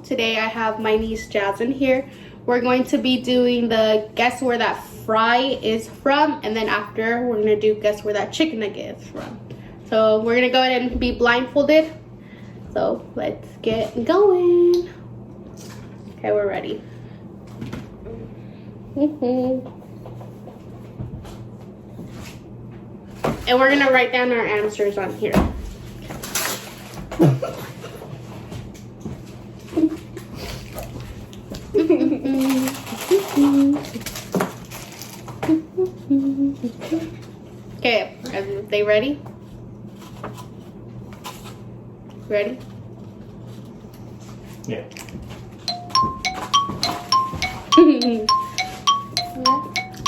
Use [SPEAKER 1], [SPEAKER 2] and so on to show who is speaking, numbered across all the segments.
[SPEAKER 1] Today I have my niece Jasmine here. We're going to be doing the guess where that fry is from, and then after we're gonna do guess where that chicken nugget is from. So we're gonna go ahead and be blindfolded. So let's get going. Okay, we're ready. And we're gonna write down our answers on here. Okay, are they ready? Ready?
[SPEAKER 2] Yeah.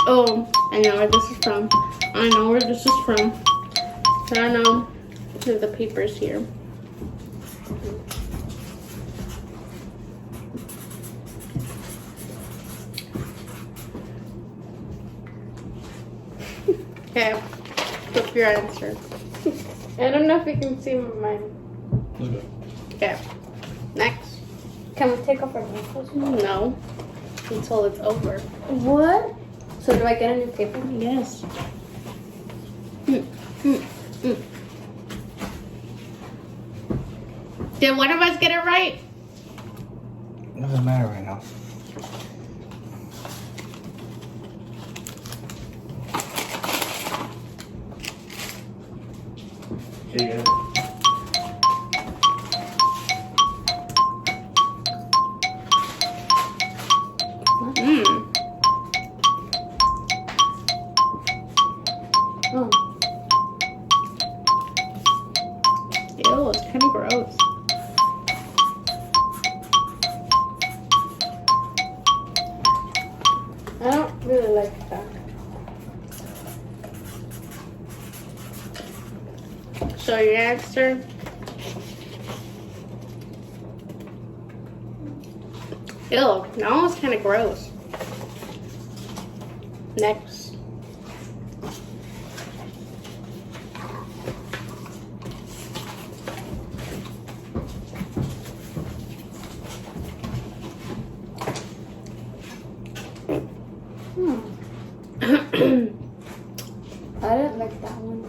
[SPEAKER 1] Oh, I know where this is from. I know where this is from. I don't know. There's the papers here. Okay, flip your answer. I don't know if you can see mine. Okay, next.
[SPEAKER 3] Can we take off our blindfolds?
[SPEAKER 1] No, until it's over.
[SPEAKER 3] What? So do I get a new paper?
[SPEAKER 1] Yes. Did one of us get it right?
[SPEAKER 2] Doesn't matter right now. Here you go.
[SPEAKER 3] Oh.
[SPEAKER 1] Ew, it's kind of gross.
[SPEAKER 3] I don't really like that.
[SPEAKER 1] So your answer? Ew, that one was kind of gross. Next.
[SPEAKER 3] I didn't like that one.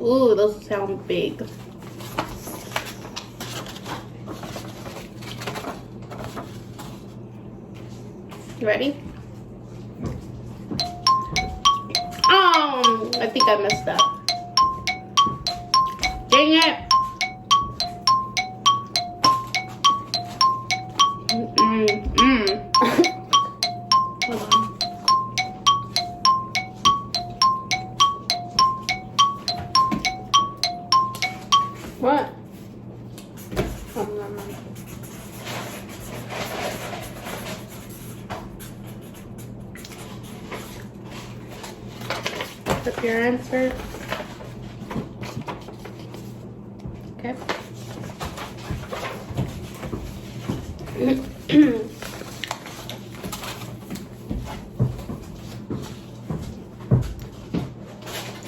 [SPEAKER 1] Ooh, those sound big. You ready? I think I messed up. Dang it. Hold on.
[SPEAKER 3] What? Oh, no.
[SPEAKER 1] Put your answer. Okay.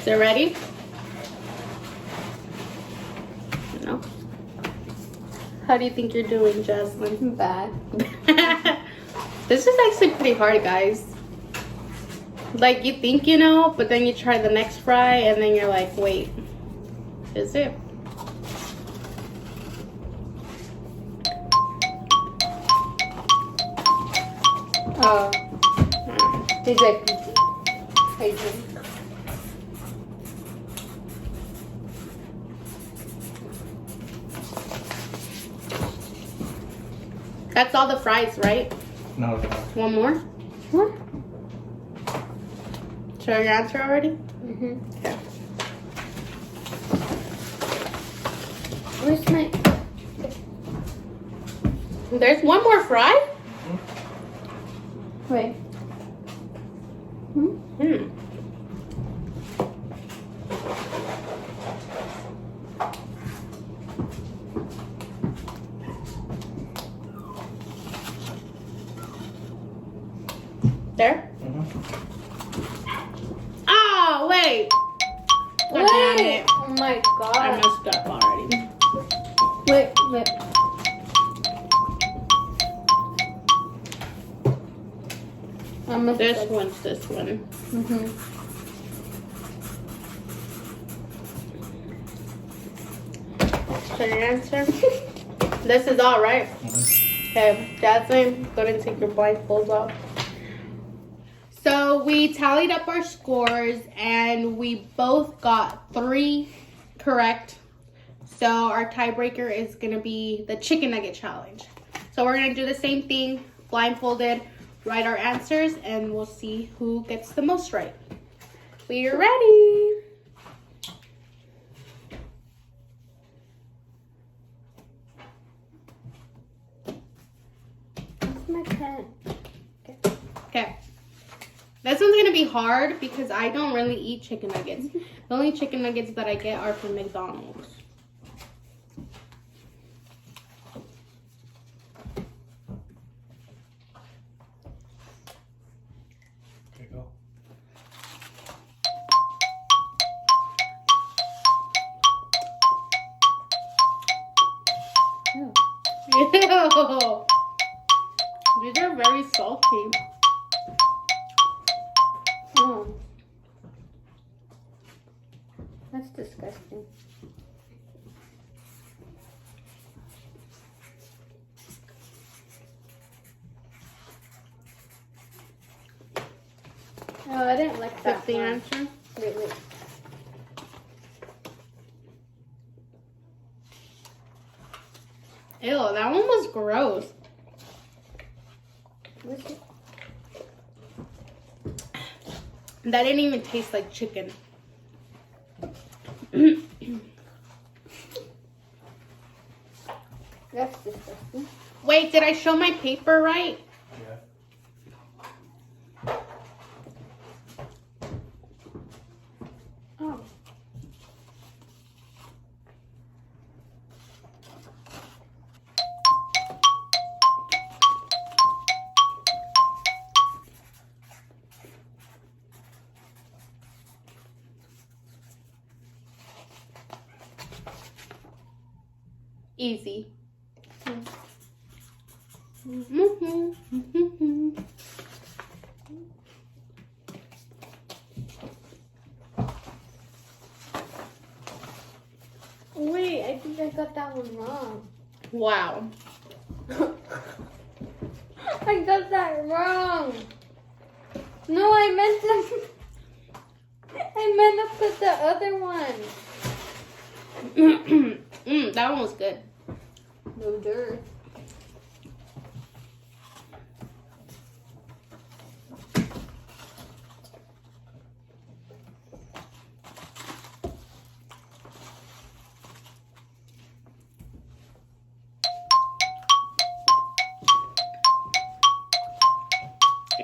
[SPEAKER 1] So ready? No. How do you think you're doing, Jasmine?
[SPEAKER 3] Bad.
[SPEAKER 1] This is actually pretty hard, guys. Like, you think you know, but then you try the next fry and then you're like, wait, is it?
[SPEAKER 3] Oh. He's like, how you doing?
[SPEAKER 1] That's all the fries, right?
[SPEAKER 2] No.
[SPEAKER 1] One more?
[SPEAKER 3] What?
[SPEAKER 1] Show your answer already?
[SPEAKER 3] Mm-hmm.
[SPEAKER 1] Okay.
[SPEAKER 3] Where's my...
[SPEAKER 1] There's one more fry?
[SPEAKER 3] Wait.
[SPEAKER 1] There?
[SPEAKER 2] Mm-hmm.
[SPEAKER 1] Oh, wait. God damn it.
[SPEAKER 3] Oh my
[SPEAKER 1] I
[SPEAKER 3] god.
[SPEAKER 1] messed up already.
[SPEAKER 3] Wait.
[SPEAKER 1] This one's this one.
[SPEAKER 3] Mm-hmm.
[SPEAKER 1] Should I answer? This is all right. Okay, Jasmine, go ahead and take your blindfolds off. So we tallied up our scores and we both got 3 correct. So our tiebreaker is gonna be the chicken nugget challenge. So we're gonna do the same thing, blindfolded, write our answers, and we'll see who gets the most right. We are ready.
[SPEAKER 3] That's my pen.
[SPEAKER 1] Okay. This one's gonna be hard because I don't really eat chicken nuggets. The only chicken nuggets that I get are from McDonald's.
[SPEAKER 2] Okay, go.
[SPEAKER 3] Ew.
[SPEAKER 1] Ew. These are very salty.
[SPEAKER 3] Oh. That's disgusting. Oh, I didn't like that
[SPEAKER 1] That's the
[SPEAKER 3] one.
[SPEAKER 1] answer.
[SPEAKER 3] Wait.
[SPEAKER 1] Ew, that one was gross.
[SPEAKER 3] What's it?
[SPEAKER 1] That didn't even taste like chicken.
[SPEAKER 3] That's disgusting.
[SPEAKER 1] Wait, did I show my paper right?
[SPEAKER 2] Yeah.
[SPEAKER 3] Oh.
[SPEAKER 1] Easy.
[SPEAKER 3] Wait, I think I got that one wrong.
[SPEAKER 1] Wow.
[SPEAKER 3] I got that wrong. No, I meant to put the other one.
[SPEAKER 1] That one was good.
[SPEAKER 3] No dirt.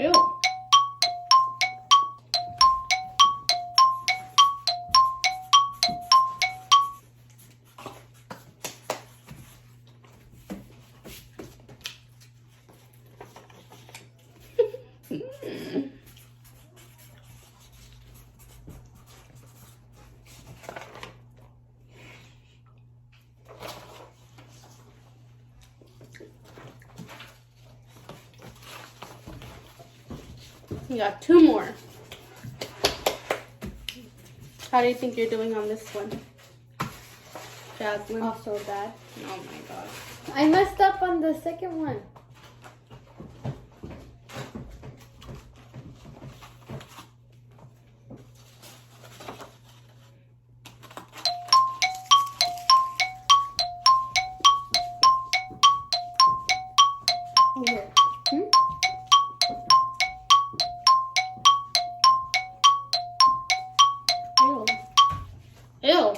[SPEAKER 1] Ew. You got 2 more. How do you think you're doing on this one, Jasmine?
[SPEAKER 3] Also bad.
[SPEAKER 1] Oh my god.
[SPEAKER 3] I messed up on the second one. Here.
[SPEAKER 1] Ew. Ew.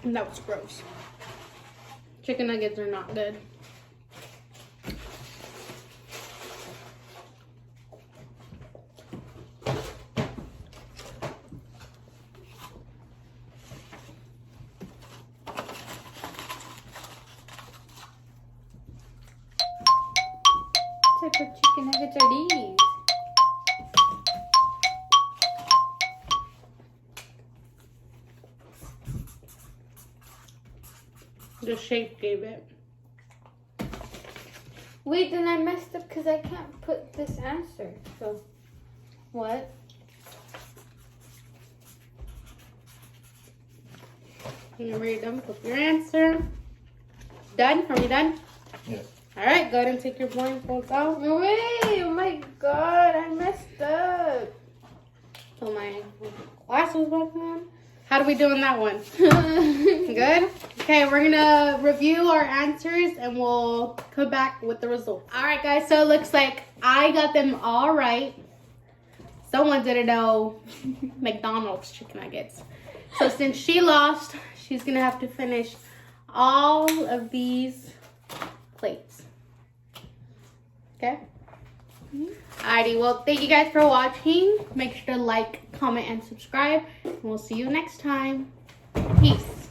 [SPEAKER 1] That was gross. Chicken nuggets are not good.
[SPEAKER 3] nuggets are these?
[SPEAKER 1] The shape gave it.
[SPEAKER 3] Wait, then I messed up because I can't put this answer. So, what?
[SPEAKER 1] Whenever you're done, put your answer. Done? Are we done?
[SPEAKER 2] Yes.
[SPEAKER 1] All right, go ahead and take your blindfolds out.
[SPEAKER 3] No way! Oh my god, I messed up.
[SPEAKER 1] Put my glasses back on. How do we do on that one? Good? Okay, we're gonna review our answers and we'll come back with the results. All right, guys, so it looks like I got them all right. Someone didn't know McDonald's chicken nuggets. So since she lost, she's gonna have to finish all of these plates. Okay? Alrighty, well, thank you guys for watching. Make sure to like, comment, and subscribe. And we'll see you next time. Peace.